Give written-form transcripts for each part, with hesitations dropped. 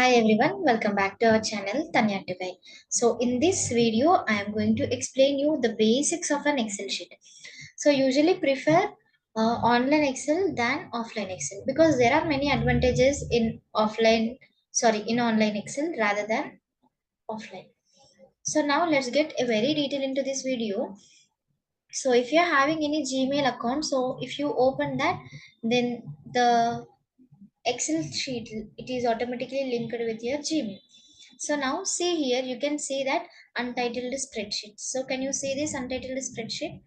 Hi everyone, welcome back to our channel Tanya Tukai. So in this video, I am going to explain you the basics of an Excel sheet. So usually prefer online Excel than offline Excel because there are many advantages in online Excel rather than offline. So now let's get a very detail into this video. So if you're having any Gmail account, so if you open that, then the Excel sheet, it is automatically linked with your Gmail. So now see here, you can see that untitled spreadsheet. So can you see this untitled spreadsheet?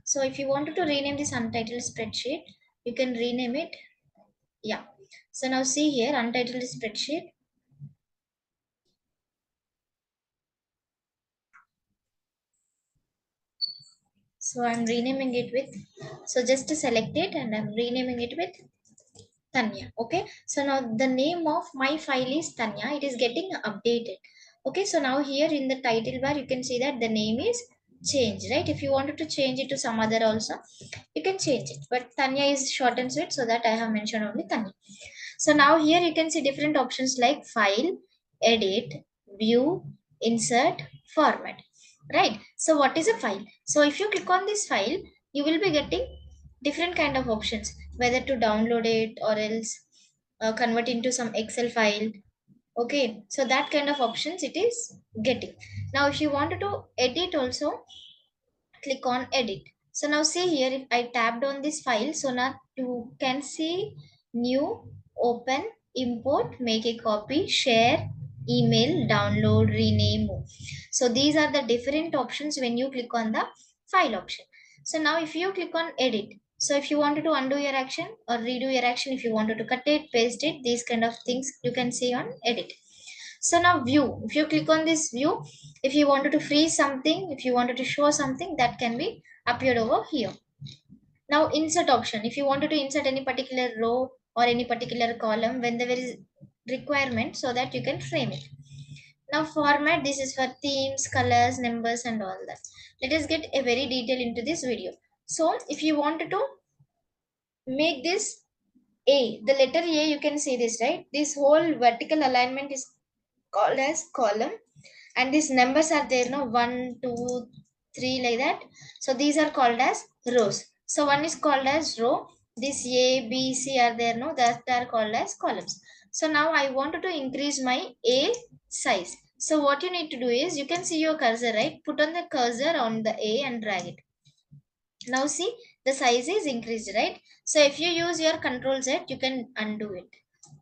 So if you wanted to rename this untitled spreadsheet, you can rename it. Yeah. So now see here, untitled spreadsheet. So I'm renaming it with, so just to select it and I'm renaming it with Tanya. Okay. So now the name of my file is Tanya. It is getting updated. Okay. So now here in the title bar, you can see that the name is changed, right? If you wanted to change it to some other also, you can change it. But Tanya is short and sweet, so that I have mentioned only Tanya. So now here you can see different options like file, edit, view, insert, format, right? So what is a file? So if you click on this file, you will be getting different kind of options, whether to download it or else convert into some Excel file. Okay, so that kind of options it is getting. Now if you wanted to edit also, click on edit. So now see here, if I tapped on this file, so now you can see new, open, import, make a copy, share, email, download, rename, move. So these are the different options when you click on the file option. So now if you click on edit, so if you wanted to undo your action or redo your action, if you wanted to cut it, paste it, these kind of things you can see on edit. So now view, if you click on this view, if you wanted to freeze something, if you wanted to show something, that can be appeared over here. Now insert option, if you wanted to insert any particular row or any particular column when there is requirement, so that you can frame it. Now format, this is for themes, colors, numbers and all that. Let us get a very detail into this video. So if you wanted to make this A, the letter A, you can see this, right? This whole vertical alignment is called as column, and these numbers are there, no, 1 2 3 like that. So these are called as rows. So one is called as row, this A B C are there, no, that are called as columns. So now I wanted to increase my A size. So what you need to do is, you can see your cursor, right? Put on the cursor on the A and drag it. Now see, the size is increased, right? So if you use your control Z, you can undo it.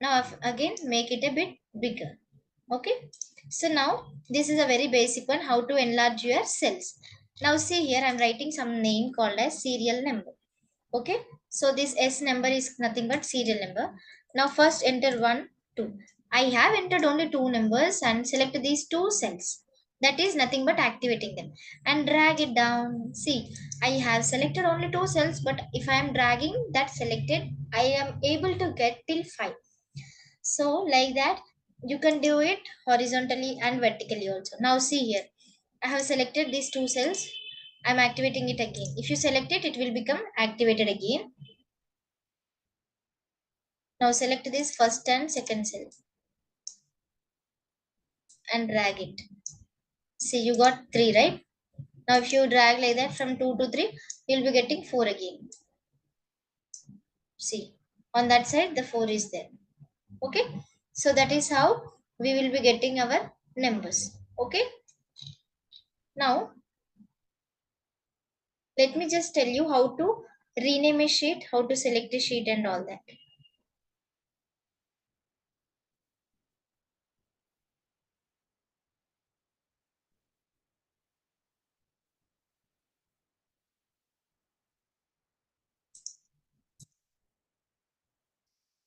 Now again make it a bit bigger. Okay, so now this is a very basic one, how to enlarge your cells. Now see here, I'm writing some name called as serial number. Okay, so this S number is nothing but serial number. Now first enter 1 2. I have entered only two numbers and select these two cells, that is nothing but activating them, and drag it down. See, I have selected only two cells, but if I am dragging that selected, I am able to get till 5. So like that, you can do it horizontally and vertically also. Now see here, I have selected these two cells. I'm activating it again. If you select it, it will become activated again. Now select this first and second cell and drag it. See, you got 3, right? Now if you drag like that from 2 to 3, you'll be getting 4 again. See, on that side the 4 is there. Okay, so that is how we will be getting our numbers. Okay, now let me just tell you how to rename a sheet, how to select a sheet and all that.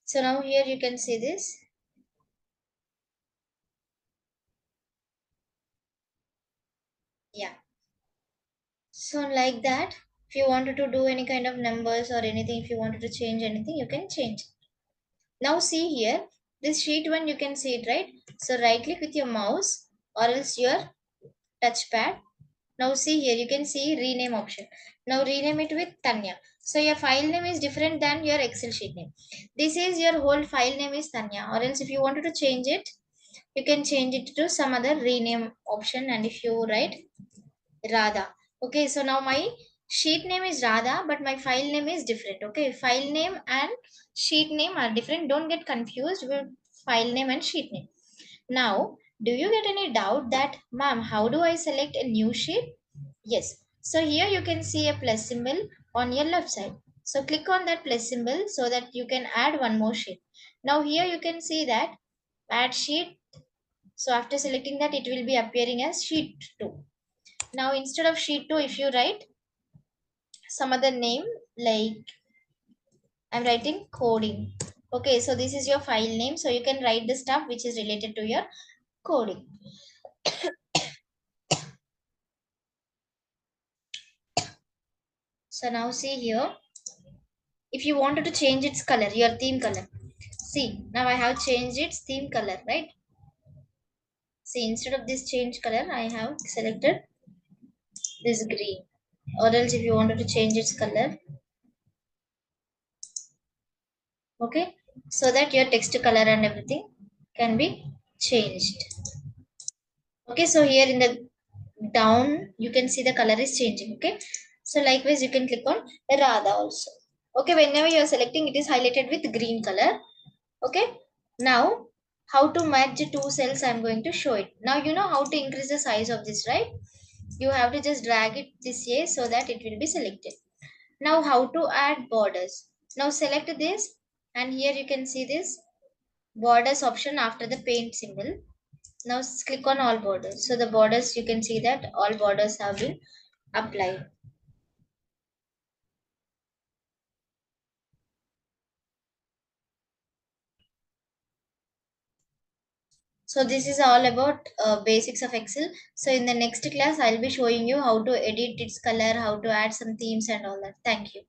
So now here you can see this. Yeah. So like that, if you wanted to do any kind of numbers or anything, if you wanted to change anything, you can change. Now see here, this sheet one, you can see it, right? So right click with your mouse or else your touchpad. Now see here, you can see rename option. Now rename it with Tanya. So your file name is different than your Excel sheet name. This is your whole file name is Tanya, or else if you wanted to change it, you can change it to some other rename option. And if you write Radha, okay, so now my sheet name is Radha, but my file name is different. Okay, file name and sheet name are different. Don't get confused with file name and sheet name. Now, do you get any doubt that, ma'am, how do I select a new sheet? Yes. So here you can see a plus symbol on your left side. So click on that plus symbol so that you can add one more sheet. Now here you can see that add sheet. So after selecting that, it will be appearing as sheet 2. Now instead of sheet 2, if you write some other name, like I'm writing coding. Okay, so this is your file name. So you can write the stuff which is related to your coding. So now see here, if you wanted to change its color, your theme color. See, now I have changed its theme color, right? See, instead of this change color, I have selected this green. Or else if you wanted to change its color, okay, so that your text color and everything can be changed. Okay, so here in the down you can see the color is changing. Okay, so likewise you can click on Radha also. Okay, whenever you are selecting, it is highlighted with green color. Okay, now how to match the two cells, I'm going to show it. Now you know how to increase the size of this, right? You have to just drag it this way so that it will be selected. Now how to add borders. Now select this, and here you can see this borders option after the paint symbol. Now click on all borders. So the borders, you can see that all borders have been applied. So this is all about basics of Excel. So in the next class, I'll be showing you how to edit its color, how to add some themes and all that. Thank you.